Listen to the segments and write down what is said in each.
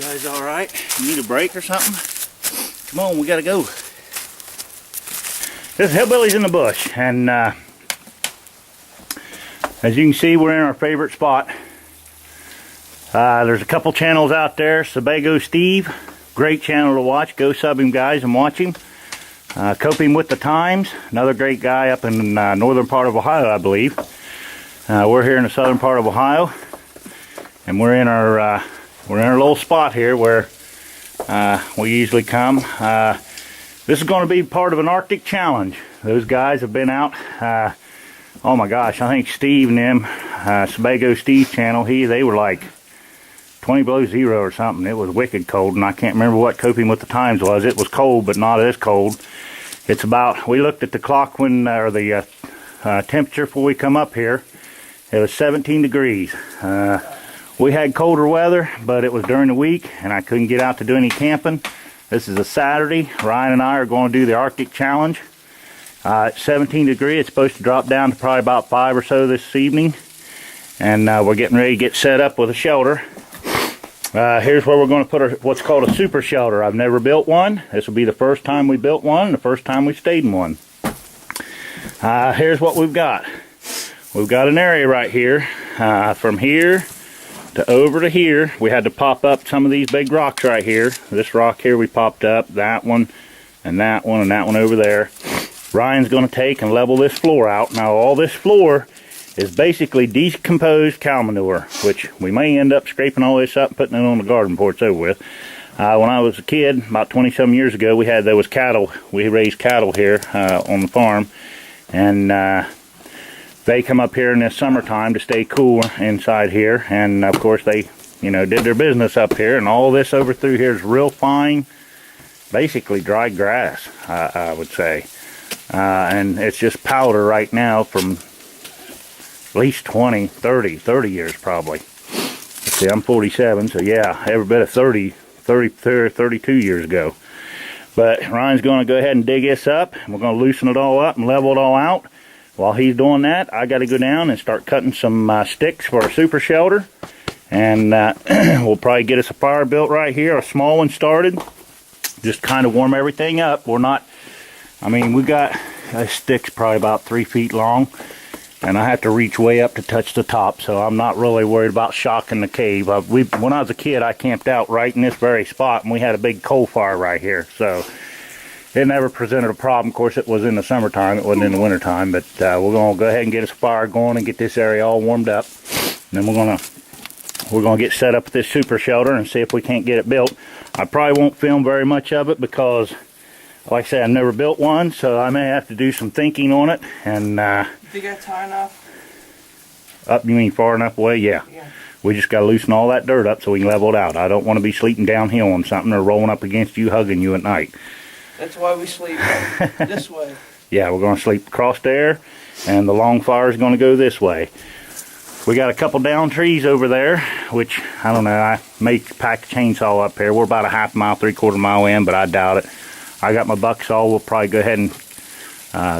guys all right? You need a break or something? Come on, we gotta go. This is Hillbillies in the Bush, and as you can see, we're in our favorite spot. There's a couple channels out there. Sebago Steve, great channel to watch. Go sub him, guys, and watch him. Coping with the Times, another great guy up in northern part of Ohio, I believe. We're here in the southern part of Ohio, and we're in our little spot here where we usually come. This is going to be part of an Arctic challenge. Those guys have been out. Oh my gosh, I think Steve and them, Sebago Steve's channel, they were like 20 below zero or something. It was wicked cold, and I can't remember what Coping with the Times was. It was cold, but not as cold. It's about, we looked at the clock when, or the temperature before we come up here. It was 17 degrees. We had colder weather, but it was during the week, and I couldn't get out to do any camping. This is a Saturday. Ryan and I are going to do the Arctic challenge. It's 17 degrees. It's supposed to drop down to probably about 5 or so this evening. And we're getting ready to get set up with a shelter. Here's where we're going to put what's called a super shelter. I've never built one. This will be the first time we built one, and the first time we stayed in one. Here's what we've got. We've got an area right here. From here to over to here. We had to pop up some of these big rocks right here. This rock here we popped up. That one, and that one, and that one over there. Ryan's going to take and level this floor out. Now all this floor is basically decomposed cow manure, which we may end up scraping all this up and putting it on the garden before it's over with. When I was a kid, about 20-some years ago, there was cattle. We raised cattle here on the farm, and they come up here in the summertime to stay cool inside here, and of course they, did their business up here, and all this over through here is real fine, basically dry grass, I would say. And it's just powder right now from at least 20, 30 years probably. Let's see, I'm 47, so yeah, every bit of 32 years ago. But Ryan's going to go ahead and dig this up, and we're going to loosen it all up and level it all out. While he's doing that, I got to go down and start cutting some sticks for a super shelter. And we'll probably get us a fire built right here, a small one started. Just kind of warm everything up. We're not, we got sticks probably about 3 feet long. And I have to reach way up to touch the top, so I'm not really worried about shocking the cave. When I was a kid, I camped out right in this very spot, and we had a big coal fire right here. So it never presented a problem. Of course, it was in the summertime. It wasn't in the wintertime. But we're going to go ahead and get us a fire going and get this area all warmed up. And then we're gonna get set up with this super shelter and see if we can't get it built. I probably won't film very much of it because, like I said, I've never built one, so I may have to do some thinking on it. And you think that's high enough? Up, you mean far enough away? Yeah. We just got to loosen all that dirt up so we can level it out. I don't want to be sleeping downhill on something or rolling up against you, hugging you at night. That's why we sleep this way. Yeah, we're going to sleep across there, and the long fire is going to go this way. We got a couple down trees over there, which, I don't know, I may pack a chainsaw up here. We're about a half mile, 3/4 mile in, but I doubt it. I got my buck saw. We'll probably go ahead and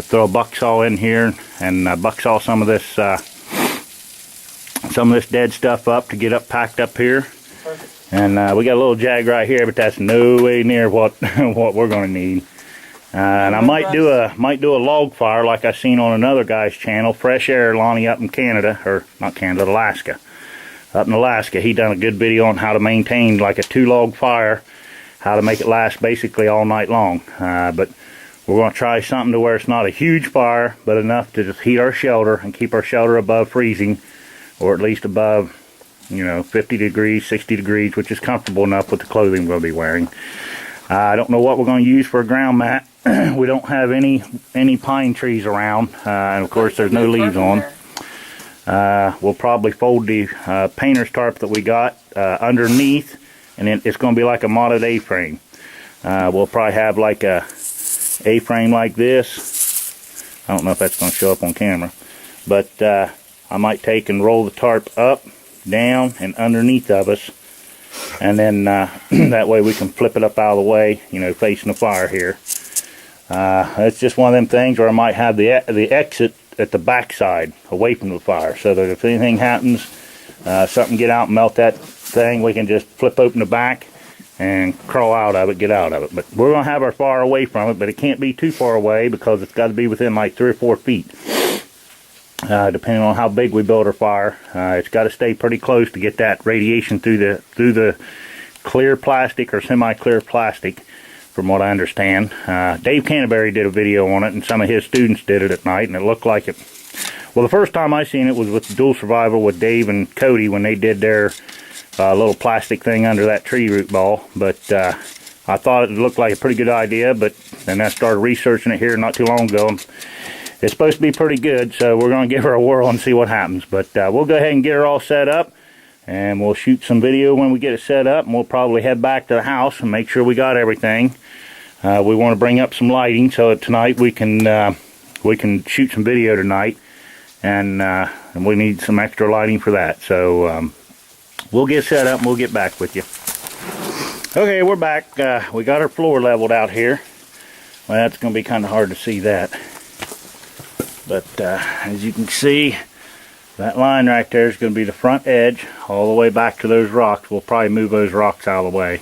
throw a buck saw in here and buck saw some of this dead stuff up to get up packed up here. Perfect. And we got a little jag right here, but that's no way near what what we're going to need. And I might do a log fire like I seen on another guy's channel, Fresh Air Lonnie up in Canada, or not Canada, Alaska. Up in Alaska, he done a good video on how to maintain like a 2-log fire, how to make it last basically all night long. But we're going to try something to where it's not a huge fire, but enough to just heat our shelter and keep our shelter above freezing, or at least above, 50 degrees, 60 degrees, which is comfortable enough with the clothing we'll be wearing. I don't know what we're going to use for a ground mat. We don't have any pine trees around, and of course there's no leaves on. We'll probably fold the painter's tarp that we got underneath, and then it's going to be like a modded A-frame. We'll probably have like a A-frame like this. I don't know if that's going to show up on camera, but I might take and roll the tarp up, down, and underneath of us, and then that way we can flip it up out of the way, facing the fire here. It's just one of them things where I might have the exit at the back side, away from the fire, so that if anything happens, something get out and melt that thing, we can just flip open the back and crawl out of it, get out of it. But we're going to have our fire away from it, but it can't be too far away because it's got to be within like 3 or 4 feet. Depending on how big we build our fire, it's got to stay pretty close to get that radiation through the clear plastic or semi-clear plastic, from what I understand. Dave Canterbury did a video on it, and some of his students did it at night, and it looked like it. Well, the first time I seen it was with Dual Survival with Dave and Cody when they did their little plastic thing under that tree root ball. But I thought it looked like a pretty good idea, but then I started researching it here not too long ago. It's supposed to be pretty good, so we're going to give her a whirl and see what happens. But we'll go ahead and get her all set up, and we'll shoot some video when we get it set up, and we'll probably head back to the house and make sure we got everything. We want to bring up some lighting so that tonight we can shoot some video tonight, and we need some extra lighting for that. So we'll get set up and we'll get back with you. Okay, we're back. We got our floor leveled out here. Well, that's going to be kind of hard to see that. But as you can see, that line right there is going to be the front edge all the way back to those rocks. We'll probably move those rocks out of the way.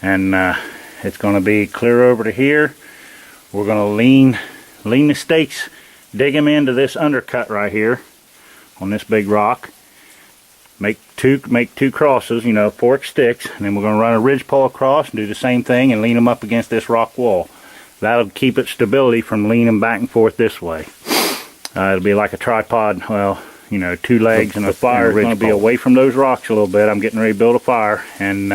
And it's going to be clear over to here. We're going to lean the stakes, dig them into this undercut right here on this big rock. Make two crosses, you know, forked sticks, and then we're going to run a ridge pole across and do the same thing and lean them up against this rock wall. That'll keep it stability from leaning back and forth this way. It'll be like a tripod, well, you know, 2 legs, and the fire is going to be away from those rocks a little bit. I'm getting ready to build a fire, and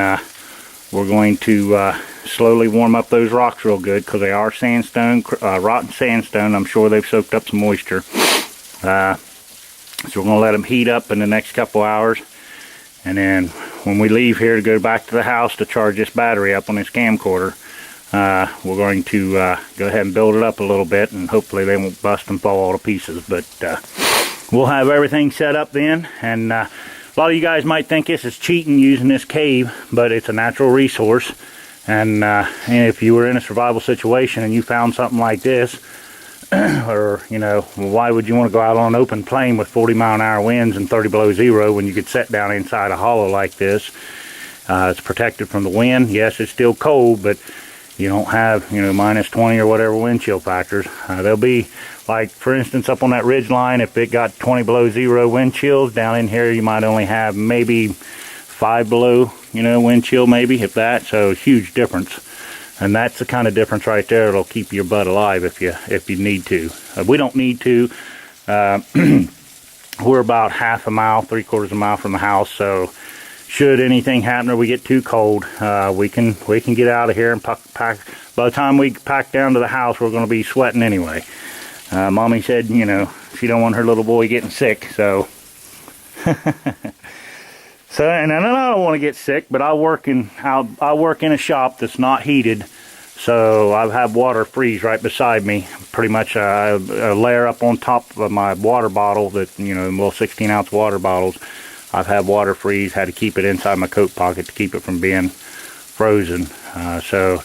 we're going to slowly warm up those rocks real good because they are sandstone, rotten sandstone. I'm sure they've soaked up some moisture. So we're going to let them heat up in the next couple hours, and then when we leave here to go back to the house to charge this battery up on this camcorder, we're going to go ahead and build it up a little bit, and hopefully they won't bust and fall all to pieces. But we'll have everything set up then, and a lot of you guys might think this is cheating using this cave, but it's a natural resource. And if you were in a survival situation and you found something like this, or, you know, why would you want to go out on an open plain with 40-mile-an-hour winds and 30 below zero when you could sit down inside a hollow like this? It's protected from the wind. Yes, it's still cold, but you don't have, you know, minus 20 or whatever wind chill factors. They'll be, like, for instance, up on that ridge line, if it got 20 below zero wind chills, down in here you might only have maybe 5 below, you know, wind chill, maybe, if that. So huge difference. And that's the kind of difference right there that'll keep your butt alive if you need to. We don't need to. We're about half a mile, 3/4 mile from the house, so should anything happen or we get too cold, we can get out of here and pack. By the time we pack down to the house, we're going to be sweating anyway. Mommy said, you know, she don't want her little boy getting sick, so. So, and I don't want to get sick, but I work in a shop that's not heated, so I have water freeze right beside me. Pretty much a layer up on top of my water bottle, that, you know, little 16-ounce water bottles. I've had water freeze, had to keep it inside my coat pocket to keep it from being frozen. So,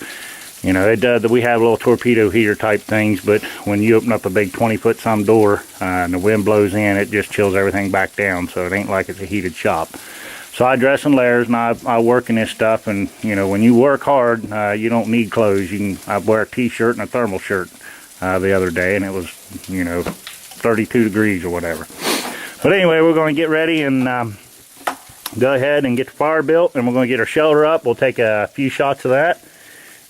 you know, it does. We have little torpedo heater type things, but when you open up a big 20-foot some door and the wind blows in, it just chills everything back down. So it ain't like it's a heated shop. So I dress in layers, and I work in this stuff. And you know, when you work hard, you don't need clothes. I wear a t-shirt and a thermal shirt the other day, and it was, you know, 32 degrees or whatever. But anyway, we're going to get ready and go ahead and get the fire built, and we're going to get our shelter up. We'll take a few shots of that,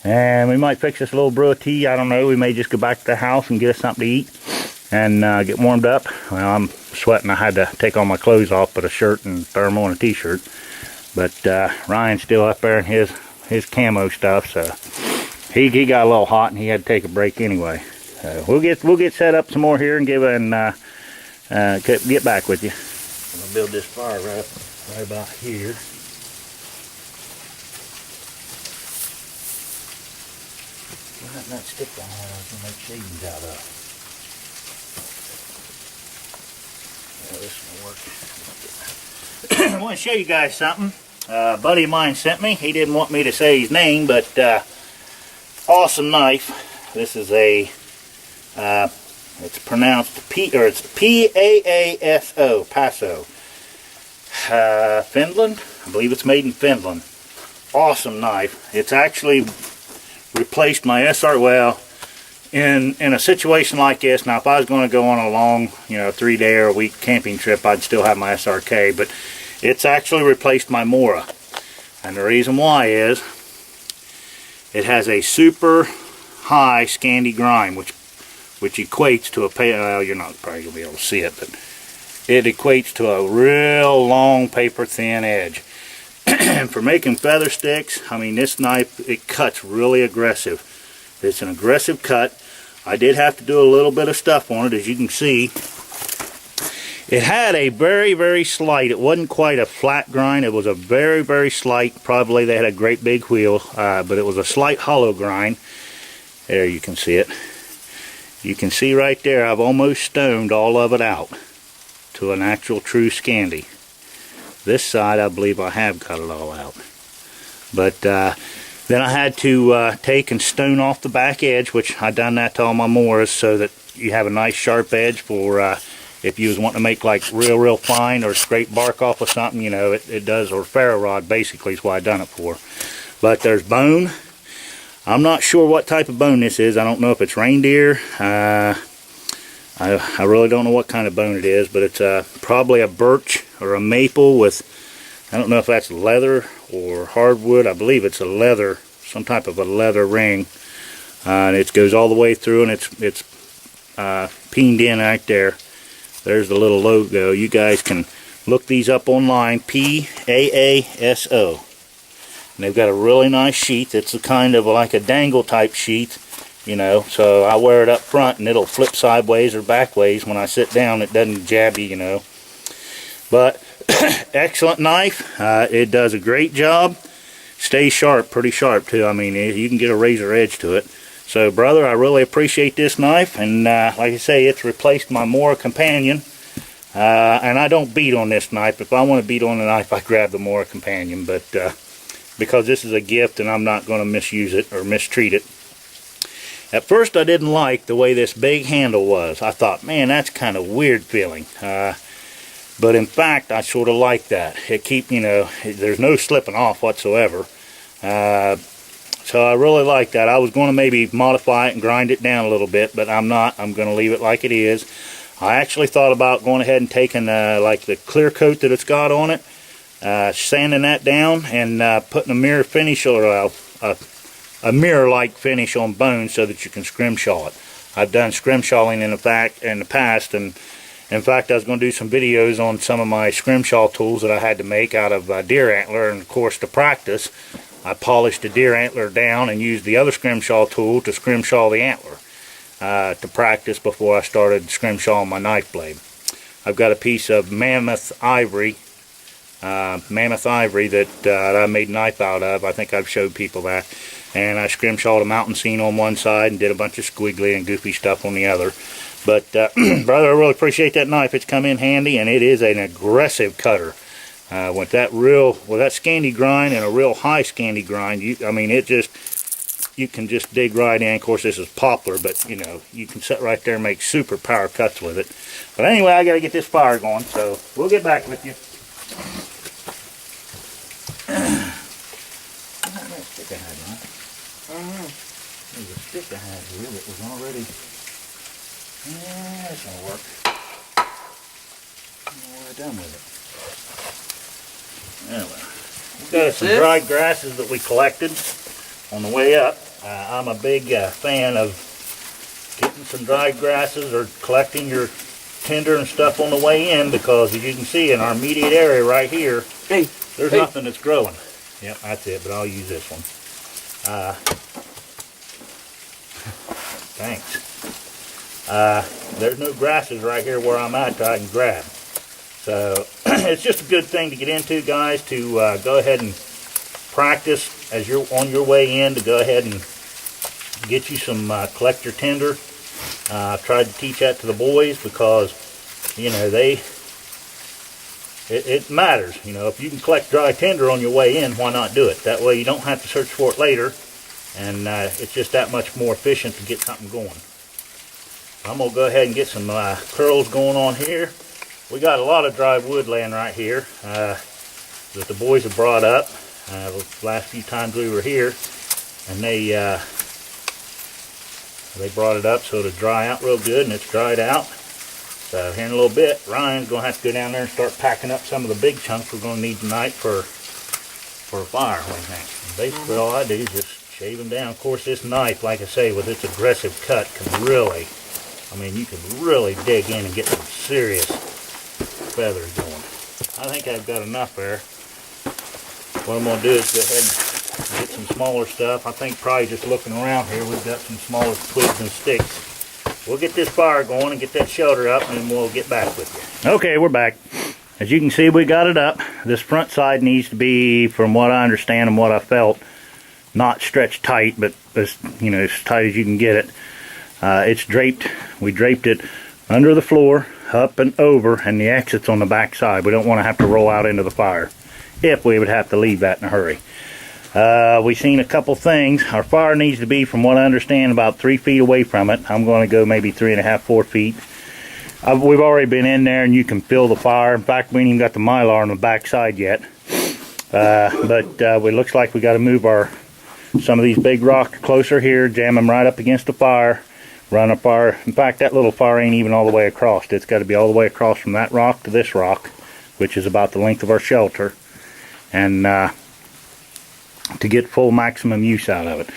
and we might fix us a little brew of tea. I don't know. We may just go back to the house and get us something to eat and get warmed up. Well, I'm sweating. I had to take all my clothes off, but a shirt and thermal and a t-shirt. But Ryan's still up there in his camo stuff, so he got a little hot and he had to take a break anyway. We'll get set up some more here and get back with you. I'm gonna build this fire right about here. That stick on there I can make shavings out of. Yeah, this will work. I want to show you guys something. A buddy of mine sent me. He didn't want me to say his name, but awesome knife. This is a it's pronounced P-A-A-S-O, Paso. Finland. I believe it's made in Finland. awesome knife. It's actually replaced my SR. Well, in a situation like this, now if I was going to go on a long, 3-day or a week camping trip, I'd still have my SRK, but it's actually replaced my Mora. And the reason why is it has a super high Scandi grind, which equates to well, you're not probably going to be able to see it, but it equates to a real long paper thin edge. And for making feather sticks, I mean, this knife, it cuts really aggressive. It's an aggressive cut. I did have to do a little bit of stuff on it, as you can see. It had a very, very slight, it wasn't quite a flat grind, it was a very, very slight, probably they had a great big wheel, but it was a slight hollow grind. There you can see it. You can see right there, I've almost stoned all of it out to an actual true Scandi. This side, I believe I have got it all out. But then I had to take and stone off the back edge, which I done that to all my Moras so that you have a nice sharp edge for if you was wanting to make like real fine or scrape bark off of something, it does, or ferro rod basically is what I done it for. But there's bone. I'm not sure what type of bone this is. I don't know if it's reindeer. I really don't know what kind of bone it is, but it's probably a birch or a maple with, I don't know if that's leather or hardwood. I believe it's a leather, some type of a leather ring. And it goes all the way through, and it's peened in right there. There's the little logo. You guys can look these up online, PAASO. And they've got a really nice sheath. It's a kind of like a dangle type sheath, so I wear it up front and it'll flip sideways or backways when I sit down. It doesn't jab you, But excellent knife. It does a great job. Stays sharp, pretty sharp too. I mean, you can get a razor edge to it. So brother, I really appreciate this knife, and like I say, it's replaced my Mora Companion. And I don't beat on this knife. If I want to beat on the knife, I grab the Mora Companion, but because this is a gift and I'm not going to misuse it or mistreat it. At first I didn't like the way this big handle was. I thought, man, that's kind of weird feeling. But in fact, I sort of like that. It there's no slipping off whatsoever. So I really like that. I was going to maybe modify it and grind it down a little bit, but I'm not. I'm going to leave it like it is. I actually thought about going ahead and taking like the clear coat that it's got on it, sanding that down and putting a mirror finish or a mirror-like finish on bones so that you can scrimshaw it. I've done scrimshawing in the past, and in fact I was going to do some videos on some of my scrimshaw tools that I had to make out of deer antler, and of course to practice I polished the deer antler down and used the other scrimshaw tool to scrimshaw the antler to practice before I started scrimshawing my knife blade. I've got a piece of mammoth ivory that I made a knife out of. I think I've showed people that. And I scrimshawed a mountain scene on one side and did a bunch of squiggly and goofy stuff on the other. But brother, I really appreciate that knife. It's come in handy, and it is an aggressive cutter. With that Scandi grind and a real high Scandi grind, you can just dig right in. Of course, this is poplar, but you can sit right there and make super power cuts with it. But anyway, I got to get this fire going, so we'll get back with you. Stick I had, right? There's a stick I had here that was already. Yeah, that's gonna work. We're done with it. Anyway, we've got some dried grasses that we collected on the way up. I'm a big fan of getting some dried grasses or collecting your tinder and stuff on the way in, because as you can see in our immediate area right here, there's nothing that's growing. Yep, that's it, but I'll use this one. Thanks. There's no grasses right here where I'm at that I can grab. So it's just a good thing to get into, guys, to go ahead and practice as you're on your way in, to go ahead and get you some collect your tinder. I've tried to teach that to the boys because, it matters. If you can collect dry tinder on your way in, why not do it? That way you don't have to search for it later, and it's just that much more efficient to get something going. I'm going to go ahead and get some curls going on here. We got a lot of dry wood laying right here that the boys have brought up. The last few times we were here, and they brought it up so it'll dry out real good, and it's dried out. So here in a little bit, Ryan's going to have to go down there and start packing up some of the big chunks we're going to need tonight for a fire. What do you think? And basically all I do is just shave them down. Of course, this knife, like I say, with its aggressive cut, can really, I mean, you can really dig in and get some serious feathers going. I think I've got enough there. What I'm going to do is go ahead and get some smaller stuff. I think probably just looking around here, we've got some smaller twigs and sticks. We'll get this fire going and get that shelter up, and then we'll get back with you. Okay, we're back. As you can see, we got it up. This front side needs to be, from what I understand and what I felt, not stretched tight, but as, you know, as tight as you can get it. It's draped. We draped it under the floor, up and over, and the exit's on the back side. We don't want to have to roll out into the fire, if we would have to leave that in a hurry. We've seen a couple things. Our fire needs to be, from what I understand, about 3 feet away from it. I'm going to go maybe 3.5, 4 feet. We've already been in there, and you can feel the fire. In fact, we ain't even got the mylar on the back side yet. But it looks like we got to move some of these big rocks closer here, jam them right up against the fire, run a fire. In fact, that little fire ain't even all the way across. It's got to be all the way across from that rock to this rock, which is about the length of our shelter. And to get full maximum use out of it.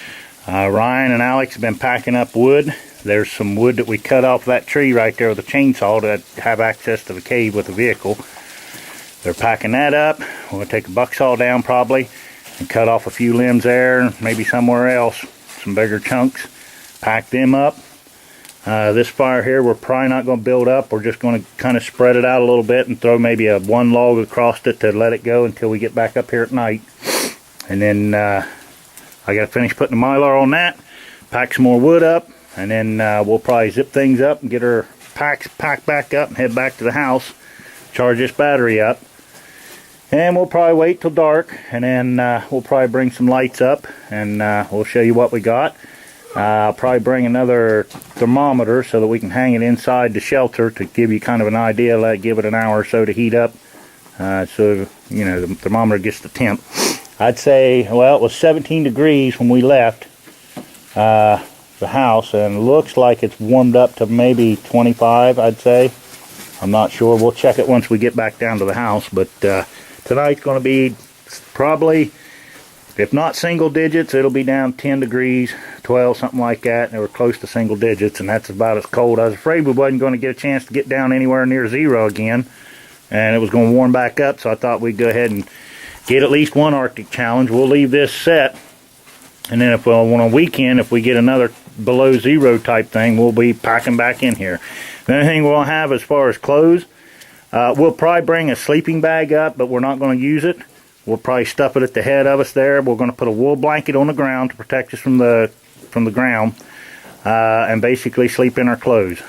Ryan and Alex have been packing up wood. There's some wood that we cut off that tree right there with a chainsaw to have access to the cave with the vehicle. They're packing that up. We're going to take a buck saw down probably and cut off a few limbs there, maybe somewhere else, some bigger chunks. Pack them up. This fire here we're probably not going to build up. We're just going to kind of spread it out a little bit and throw maybe one log across it to let it go until we get back up here at night. And then I got to finish putting the mylar on that, pack some more wood up, and then we'll probably zip things up and get our packs packed back up and head back to the house, charge this battery up. And we'll probably wait till dark, and then we'll probably bring some lights up, and we'll show you what we got. I'll probably bring another thermometer so that we can hang it inside the shelter to give you kind of an idea, give it an hour or so to heat up, so you know the thermometer gets the temp. I'd say, well, it was 17 degrees when we left the house, and it looks like it's warmed up to maybe 25, I'd say. I'm not sure. We'll check it once we get back down to the house, but tonight's going to be probably, if not single digits, it'll be down 10 degrees, 12, something like that, and we're close to single digits, and that's about as cold. I was afraid we wasn't going to get a chance to get down anywhere near zero again, and it was going to warm back up, so I thought we'd go ahead and get at least one Arctic challenge. We'll leave this set, and then if on a weekend, if we get another below zero type thing, we'll be packing back in here. The only thing we'll have as far as clothes, we'll probably bring a sleeping bag up, but we're not going to use it. We'll probably stuff it at the head of us there. We're going to put a wool blanket on the ground to protect us from the ground, and basically sleep in our clothes.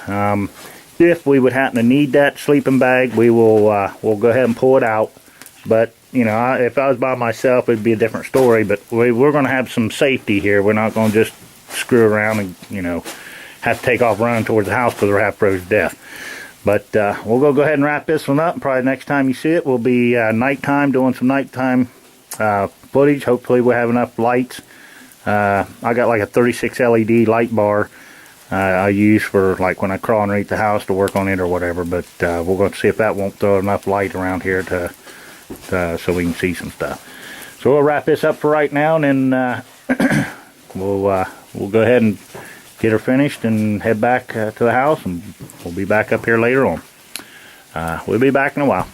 If we would happen to need that sleeping bag, we'll go ahead and pull it out. But you know, if I was by myself, it'd be a different story. But we're going to have some safety here. We're not going to just screw around and, you know, have to take off running towards the house because we're half frozen to death. But we'll go ahead and wrap this one up. And probably next time you see it will be nighttime, doing some nighttime footage. Hopefully we'll have enough lights. I got like a 36 LED light bar I use for like when I crawl underneath the house to work on it or whatever. But we're going to see if that won't throw enough light around here so we can see some stuff. So we'll wrap this up for right now, and then we'll go ahead and get her finished and head back to the house, and we'll be back up here later on. We'll be back in a while.